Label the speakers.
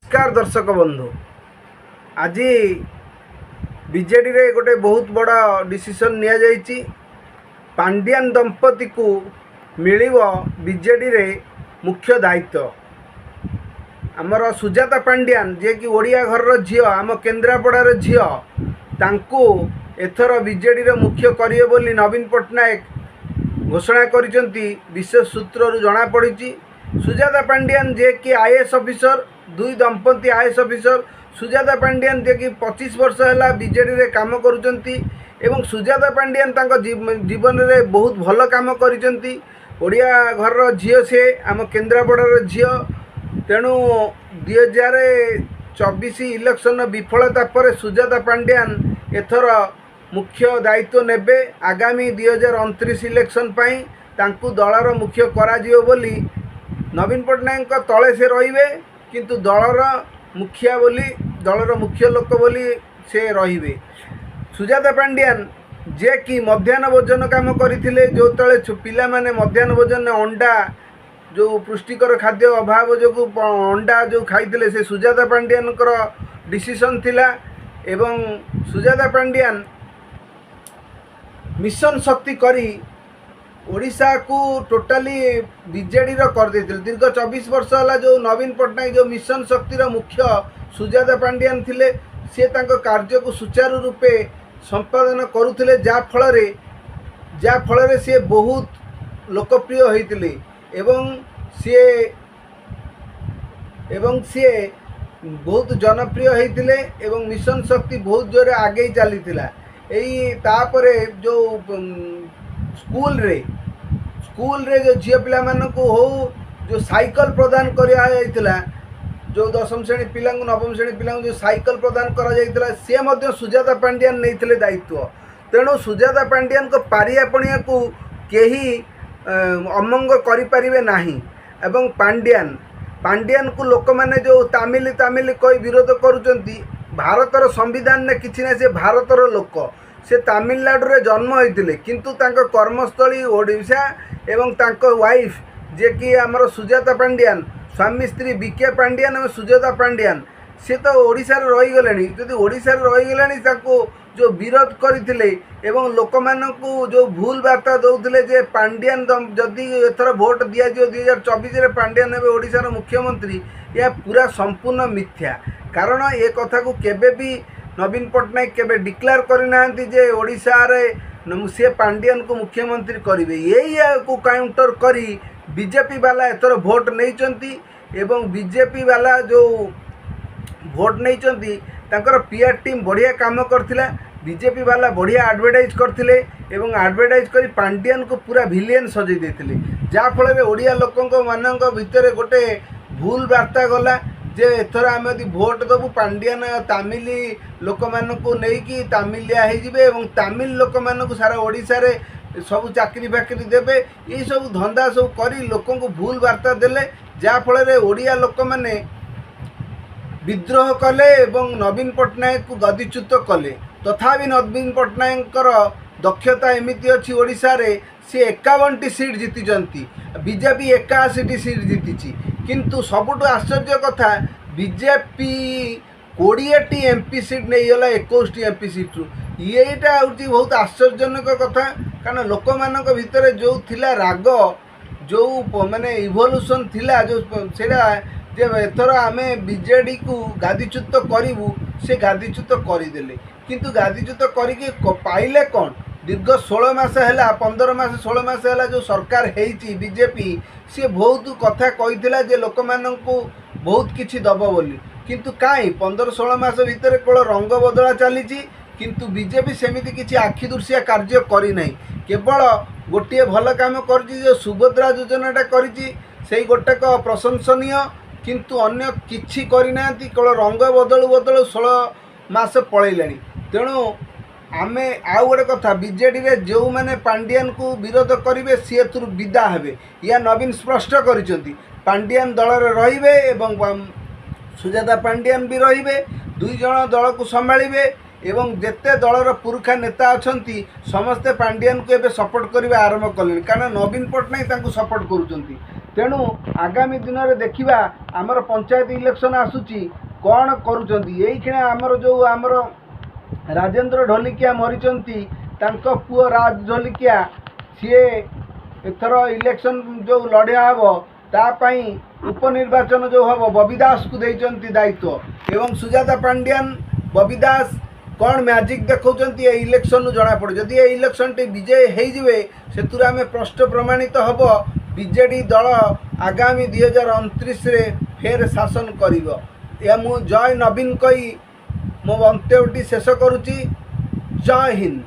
Speaker 1: नमस्कार दर्शक बंधु। आज बीजेडी रे गोटे बहुत बड़ा डिसीजन निया जाइछि। पांड्यान दंपति को मिलिबो बीजेडी रे मुख्य दायित्व। आमर सुजाता पांड्यान जे कि ओडिया घर झियो, आम केन्द्रापड़ार झियो, तांको एथर बीजेडी रे मुख्य करिए बोली नवीन पट्टनायक घोषणा करिसेंती। विशेष सूत्ररू जना पड़ी सुजाता पांड्यान जे कि आईएएस ऑफिसर, दुई दंपति आईएएस ऑफिसर। सुजाता पांड्यान जे कि 25 वर्ष है बीजेडी रे काम करुचंती एवं सुजाता पांड्यान तांको जीवन रे बहुत भल काम करिसंती। ओडिया घर झियो से, आम केन्द्रापड़ार झियो। तेणु 2024 इलेक्शन विफलता पर सुजाता पांड्यान एथर मुख्य दायित्व नेबे। आगामी 2029 इलेक्शन पाई तांकु दलर मुख्य करा जियो बोली नवीन पट्टनायक तले से रहिबे, किंतु दलर मुखिया बोली, दलर मुख्य लोक बोली से रहिबे। सुजाता पांड्यान जे कि मध्याह्न भोजन काम करथिले, जो तले पिला माने मध्याह्न भोजन अंडा जो पुष्टिकर खाद्य अभाव जो अंडा जो खाइथिले, से सुजाता पांड्यान डिसीजन थिला। एवं सुजाता पांड्यान मिशन शक्ति करी ओडिशा को टोटाली बीजेडी कर देथिले। दीर्घ 24 वर्ष है जो नवीन पट्टनायक जो मिशन शक्तिर मुख्य सुजाता पांड्यान थिले, सी तांको कार्य को सुचारू रूपे संपादन करुथिले, जा फल सी बहुत लोकप्रिय होइतिले एवं सी बहुत जनप्रिय होइतिले एवं मिशन शक्ति बहुत जोरे आगे चली यही तापरे जो स्कूल रे जो झील पिला मानकु हो जो साइकिल प्रदान करा जाइतिला, जो दशम श्रेणी पिला नवम श्रेणी पिला जो साइकिल प्रदान करा जाइतिला, से मध्य सुजाता पांड्यान नैथिले दायित्व। तेणु सुजाता पांड्यान को पारियापणिया को केही अमंग करि परिबे नाही। एवं पांड्यान को लोक माने जो तामिल कई विरोध करुचंती, भारतर संविधान ने किछि ना, से भारतर लोक, से तमिलनाडु रे जन्म होइतिले, किंतु तांको कर्मस्थली ओडिशा एवं तांको वाइफ जे कि आमर सुजाता पांड्यान, स्वामी स्त्री बीके पांड्यान और सुजाता पांड्यान, से तो ओडिशा रे रही गलेनी। जदि ओडिशा रे रही गलेनी, ताको जो विरोध करथिले एवं लोक मानकु जो भूल वार्ता दउथिले जे पांड्यान जदि एथर वोट दिया जो 2024 रे पांड्यान हेबे ओडिशा रो मुख्यमंत्री, या पूरा संपूर्ण मिथ्या। कारण ए कथा को केबे भी नवीन पट्टनायक केबे डिक्लेयर करना जे ओडिशा रे से पांड्यान को मुख्यमंत्री करेंगे। यही को काउंटर करी बीजेपी वाला एथर भोट नहीं एवं बीजेपी वाला जो भोट नहीं तांकर पीआर टीम बढ़िया काम करथिला। बीजेपी वाला बढ़िया एडवर्टाइज करथिले एवं एडवर्टाइज करी पांड्यान को पूरा विलेन सजै देथिले, जा फल रे ओडिया लोकंक मानक भितर गोटे भूल वार्ता गला जे एथर आम यदि भोट देबू पांड्यान तामिल लोक मानक नहीं तामिलिया होइजिबे एवं तामिल लोक मानक सारा ओडिशा रे सब चाकरी बाकरी देबे। ये सब धंदा सब करी लोकों को भूल वार्ता देले, जा फल रे ओडिया लोक माने विद्रोह कले एवं नवीन पट्टनायक को गदिच्युत कले। तथापि नवीन पट्टनायक दक्षता एमती अच्छी ओडिशा रे, सी 51टी सीट जीति, बीजेपी 81टी सीट जीति, किंतु सबुठ आश्चर्य कथा बीजेपी 20टी एमपी सीट नहीं गला 21टी एमपी सीट। येटा हूँ बहुत आश्चर्यजनक कथा, कारण लोक मानक भितर जो थिला राग, जो माने इवोल्यूशन थिला, जो सेटा जे एथर आमे बीजेडी को गादीच्युत करूँ, से गादीच्युत करदेले। किंतु गादीच्युत करके पाइले कौन? दीर्घ 16 मास है, 15 मास 16 मास है जो सरकार है बीजेपी, सी बहुत कथा कही जे लोक मानकु बहुत किछि दब बोली, किंतु काई 15-16 मास भितर केवल रंग बदला चली, किंतु बीजेपी सेमिति किछि आखि दुर्सिया कार्य करी नहीं। केवल गोटे भल काम कर जो सुभद्रा योजनाटा करी, से गोटेक प्रशंसनीय, किंतु अन्य किछि करिना, केवल रंग बदलू बदलू 16 मास पलैलानी। तेणु आमे आउ गोटे कथा, बीजेडी रे जो माने पांड्यान को विरोध करेंगे सी एथुरु विदा हेबे, या नवीन स्पष्ट करिसेंती। पांड्यान दल रे रहिबे एवं सुजाता पांड्यान भी रहिबे, दुई जण दल को संभाळिबे एवं जेते दलर पुरुखा नेता अछंती समस्ते पांड्यान को एबे सपोर्ट करबा आरंभ कले, कारण नवीन पट्टनायक तांको सपोर्ट करूचंती। तेणु आगामी दिन में देखा आमर पंचायत इलेक्शन आसूची कौन करुँच आमर जो आमर राजेंद्र ढोलिकिया मरीचंती तांको पुओ राज ढोलिकिया सी एथर इलेक्शन जो लड़िया हम तापाई उपनिर्वाचन जो हम बबी दास को देइचंती दायित्व एवं सुजाता पांड्यान बबी दास कौन मैजिक देखौचंती ए इलेक्शन जना पड़े जदि ए इलेक्शन टी विजय होइजिवे सेतुरे आमे प्रश्न प्रमाणित हब बीजेडी दल आगामी 2029 रे फेर शासन करिवो या मु जय नवीन कही मो वक्तव्यटी शेष करुच्ची। जय हिंद।